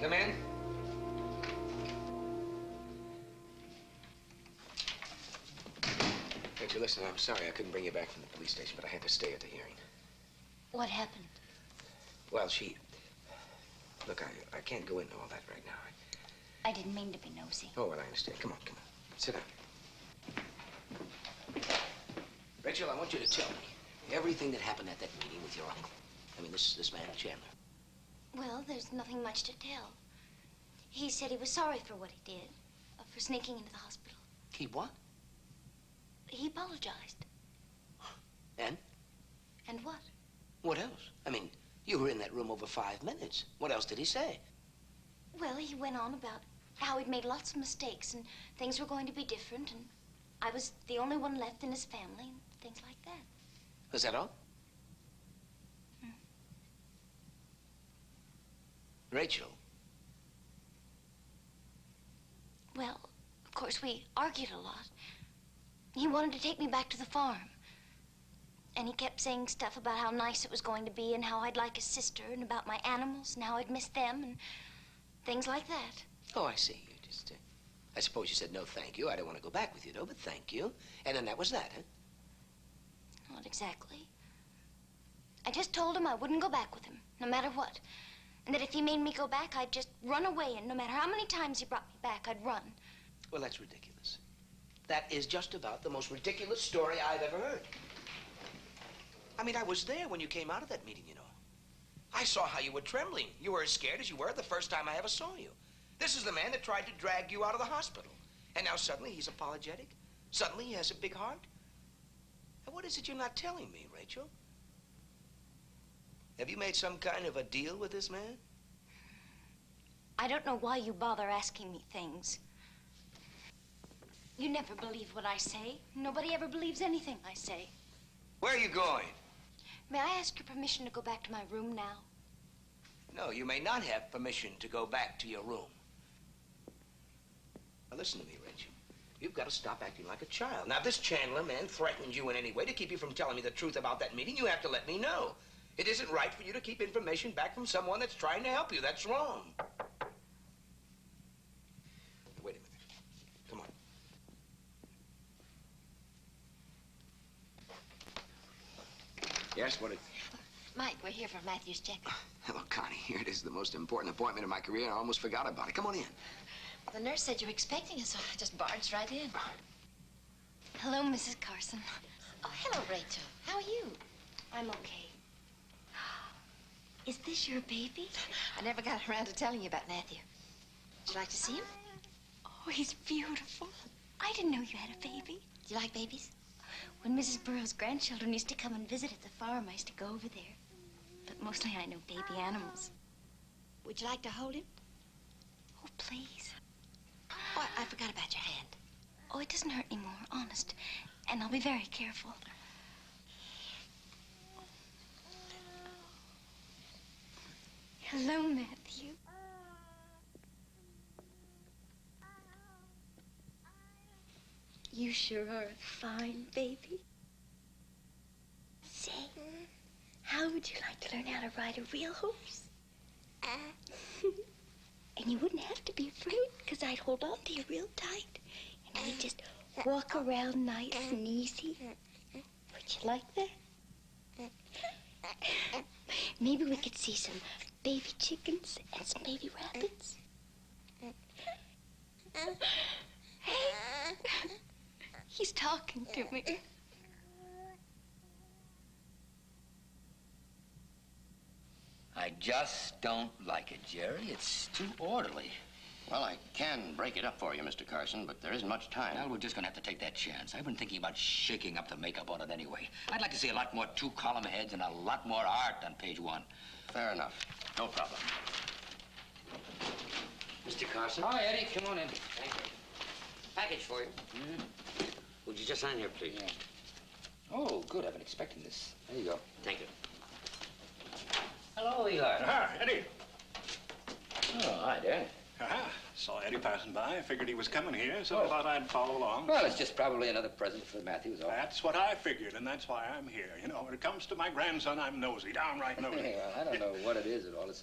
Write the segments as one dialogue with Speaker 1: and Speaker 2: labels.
Speaker 1: Come in. Rachel, listen, I'm sorry I couldn't bring you back from the police station, but I had to stay at the hearing.
Speaker 2: What happened?
Speaker 1: Well, Look, I can't go into all that right now.
Speaker 2: I didn't mean to be nosy.
Speaker 1: Oh, well, I understand. Come on. Sit down. Rachel, I want you to tell me everything that happened at that meeting with your uncle. I mean, this man, Chandler.
Speaker 2: Well, there's nothing much to tell. He said he was sorry for what he did, for sneaking into the hospital.
Speaker 1: He what?
Speaker 2: He apologized.
Speaker 1: And?
Speaker 2: And what?
Speaker 1: What else? I mean, you were in that room over 5 minutes. What else did he say?
Speaker 2: Well, he went on about how he'd made lots of mistakes and things were going to be different, and I was the only one left in his family and things like that.
Speaker 1: Was that all? Rachel.
Speaker 2: Well, of course, we argued a lot. He wanted to take me back to the farm. And he kept saying stuff about how nice it was going to be and how I'd like his sister and about my animals and how I'd miss them and things like that.
Speaker 1: Oh, I see. You just, I suppose you said no thank you. I don't want to go back with you, though, but thank you. And then that was that, huh?
Speaker 2: Not exactly. I just told him I wouldn't go back with him, no matter what. And that if he made me go back, I'd just run away, and no matter how many times he brought me back, I'd run.
Speaker 1: Well, that's ridiculous. That is just about the most ridiculous story I've ever heard. I mean, I was there when you came out of that meeting, you know. I saw how you were trembling. You were as scared as you were the first time I ever saw you. This is the man that tried to drag you out of the hospital. And now suddenly he's apologetic. Suddenly he has a big heart. And what is it you're not telling me, Rachel? Have you made some kind of a deal with this man?
Speaker 2: I don't know why you bother asking me things. You never believe what I say. Nobody ever believes anything I say.
Speaker 1: Where are you going?
Speaker 2: May I ask your permission to go back to my room now?
Speaker 1: No, you may not have permission to go back to your room. Now, listen to me, Rachel. You've got to stop acting like a child. Now, if this Chandler man threatens you in any way to keep you from telling me the truth about that meeting, you have to let me know. It isn't right for you to keep information back from someone that's trying to help you. That's wrong. Wait a minute. Come on. Yes, what is...
Speaker 3: Mike, we're here for Matthew's checkup.
Speaker 1: Hello, Connie. Here it is, the most important appointment of my career. I almost forgot about it. Come on in.
Speaker 3: The nurse said you were expecting us, so I just barged right in.
Speaker 2: Hello, Mrs. Carson.
Speaker 3: Oh, hello, Rachel. How are you?
Speaker 2: I'm okay. Is this your baby?
Speaker 3: I never got around to telling you about Matthew. Would you like to see him?
Speaker 2: Oh, he's beautiful. I didn't know you had a baby.
Speaker 3: Do you like babies?
Speaker 2: When Mrs. Burroughs' grandchildren used to come and visit at the farm, I used to go over there. But mostly I know baby animals.
Speaker 3: Would you like to hold him?
Speaker 2: Oh, please.
Speaker 3: Oh, I forgot about your hand.
Speaker 2: Oh, it doesn't hurt anymore, honest. And I'll be very careful. Hello, Matthew. You sure are a fine baby. Say, how would you like to learn how to ride a real horse? And you wouldn't have to be afraid, because I'd hold on to you real tight. And we'd just walk around nice and easy. Would you like that? Maybe we could see some baby chickens and some baby rabbits. Hey, he's talking to me.
Speaker 4: I just don't like it, Jerry. It's too orderly.
Speaker 5: Well, I can break it up for you, Mr. Carson, but there isn't much time.
Speaker 4: Well, we're just going to have to take that chance. I've been thinking about shaking up the makeup on it anyway. I'd like to see a lot more two-column heads and a lot more art on page 1.
Speaker 5: Fair enough. No problem.
Speaker 6: Mr. Carson?
Speaker 4: Hi, Eddie. Come on in.
Speaker 6: Thank you. Package for you. Would you just sign here, please?
Speaker 4: Yeah. Oh, good. I've been expecting this. There you go.
Speaker 6: Thank you. Hello, Eli.
Speaker 7: Aha, Eddie.
Speaker 4: Oh, hi, Dad.
Speaker 7: Aha. Saw Eddie passing by. I figured he was coming here, so I thought I'd follow along.
Speaker 4: Well, it's just probably another present for Matthew, is all.
Speaker 7: That's what I figured, and that's why I'm here. You know, when it comes to my grandson, I'm nosy, downright nosy.
Speaker 4: Well, I don't know what it is at all. It's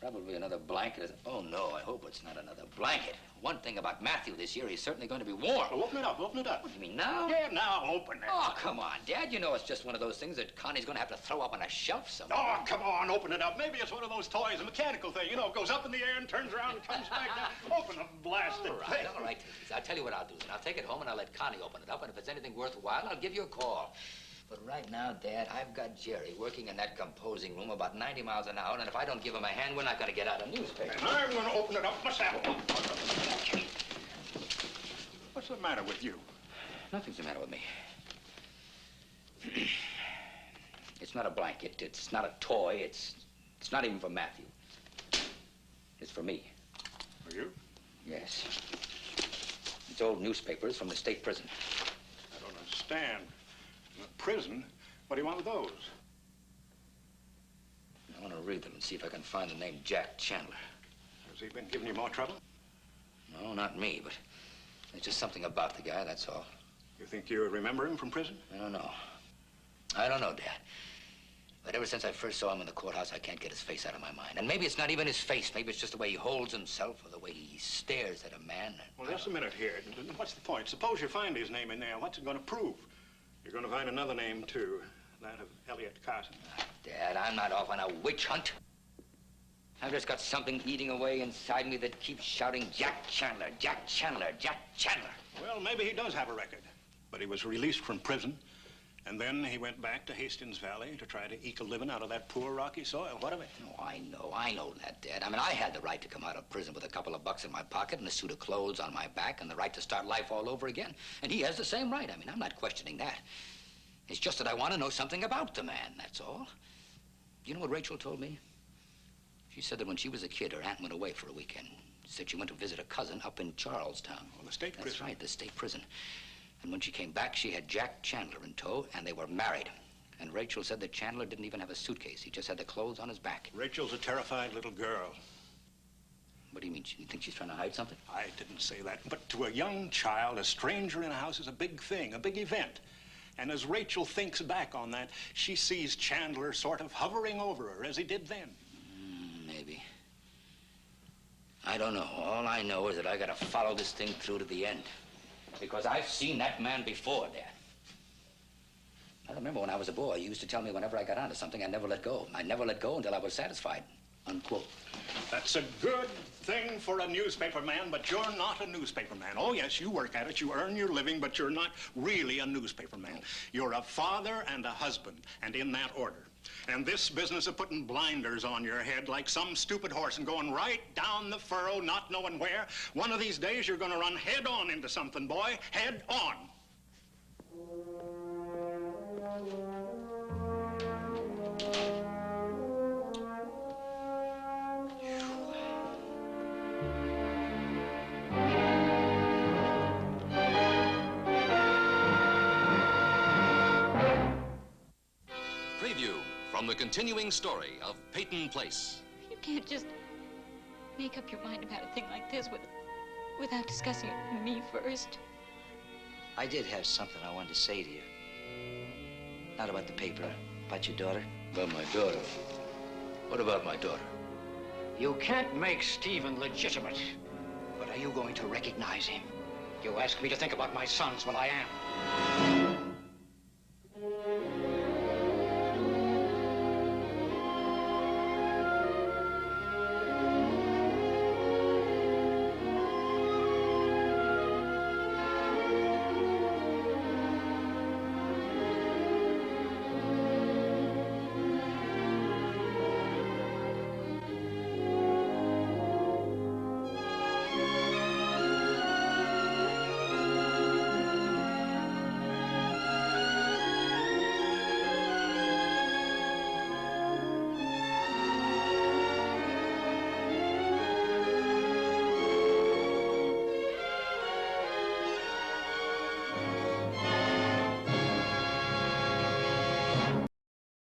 Speaker 4: Probably another blanket. Oh, no, I hope it's not another blanket. One thing about Matthew this year, he's certainly going to be warm.
Speaker 7: Well, open it up, open it up.
Speaker 4: What do you mean, now?
Speaker 7: Yeah, now, open it.
Speaker 4: Oh, come on, Dad. You know it's just one of those things that Connie's going to have to throw up on a shelf somewhere.
Speaker 7: Oh, come on, open it up. Maybe it's one of those toys, a mechanical thing. You know, it goes up in the air and turns around and comes back down. Open the blasted thing.
Speaker 4: All right. I'll tell you what I'll do then. I'll take it home and I'll let Connie open it up, and if it's anything worthwhile, I'll give you a call. But right now, Dad, I've got Jerry working in that composing room about 90 miles an hour, and if I don't give him a hand, we're not going to get out a newspaper.
Speaker 7: And I'm going to open it up myself. What's the matter with you?
Speaker 4: Nothing's the matter with me. It's not a blanket. It's not a toy. It's not even for Matthew. It's for me.
Speaker 7: For you?
Speaker 4: Yes. It's old newspapers from the state prison.
Speaker 7: I don't understand. Prison? What do you want with those?
Speaker 4: I want to read them and see if I can find the name Jack Chandler.
Speaker 7: Has he been giving you more trouble?
Speaker 4: No, not me, but there's just something about the guy, that's all.
Speaker 7: You think you remember him from prison?
Speaker 4: I don't know. I don't know, Dad. But ever since I first saw him in the courthouse, I can't get his face out of my mind. And maybe it's not even his face. Maybe it's just the way he holds himself or the way he stares at a man.
Speaker 7: Well, just a minute here. What's the point? Suppose you find his name in there. What's it going to prove? You're going to find another name, too. That of Elliot Carson.
Speaker 4: Dad, I'm not off on a witch hunt. I've just got something eating away inside me that keeps shouting, Jack Chandler, Jack Chandler, Jack Chandler.
Speaker 7: Well, maybe he does have a record. But he was released from prison, and then he went back to Hastings Valley to try to eke a living out of that poor rocky soil. What of it?
Speaker 4: Oh, I know that, Dad. I mean, I had the right to come out of prison with a couple of bucks in my pocket and a suit of clothes on my back and the right to start life all over again. And he has the same right. I mean, I'm not questioning that. It's just that I want to know something about the man, that's all. You know what Rachel told me? She said that when she was a kid, her aunt went away for a weekend. She said she went to visit a cousin up in Charlestown.
Speaker 7: Oh, the state prison.
Speaker 4: That's right, the state prison. And when she came back, she had Jack Chandler in tow, and they were married. And Rachel said that Chandler didn't even have a suitcase. He just had the clothes on his back.
Speaker 7: Rachel's a terrified little girl.
Speaker 4: What do you mean? You think she's trying to hide something?
Speaker 7: I didn't say that. But to a young child, a stranger in a house is a big thing, a big event. And as Rachel thinks back on that, she sees Chandler sort of hovering over her, as he did then.
Speaker 4: Maybe. I don't know. All I know is that I gotta follow this thing through to the end. Because I've seen that man before, Dad. I remember when I was a boy, you used to tell me whenever I got onto something, I never let go. I never let go until I was satisfied. Unquote.
Speaker 7: That's a good thing for a newspaper man, but you're not a newspaper man. Oh, yes, you work at it, you earn your living, but you're not really a newspaper man. You're a father and a husband, and in that order. And this business of putting blinders on your head like some stupid horse and going right down the furrow, not knowing where, one of these days you're going to run head on into something, boy. Head on.
Speaker 8: Preview from the continuing story of Peyton Place.
Speaker 9: You can't just make up your mind about a thing like this without discussing it with me first.
Speaker 1: I did have something I wanted to say to you. Not about the paper, about your daughter.
Speaker 4: About my daughter? What about my daughter?
Speaker 6: You can't make Stephen legitimate.
Speaker 1: But are you going to recognize him?
Speaker 6: You ask me to think about my sons. Well, I am.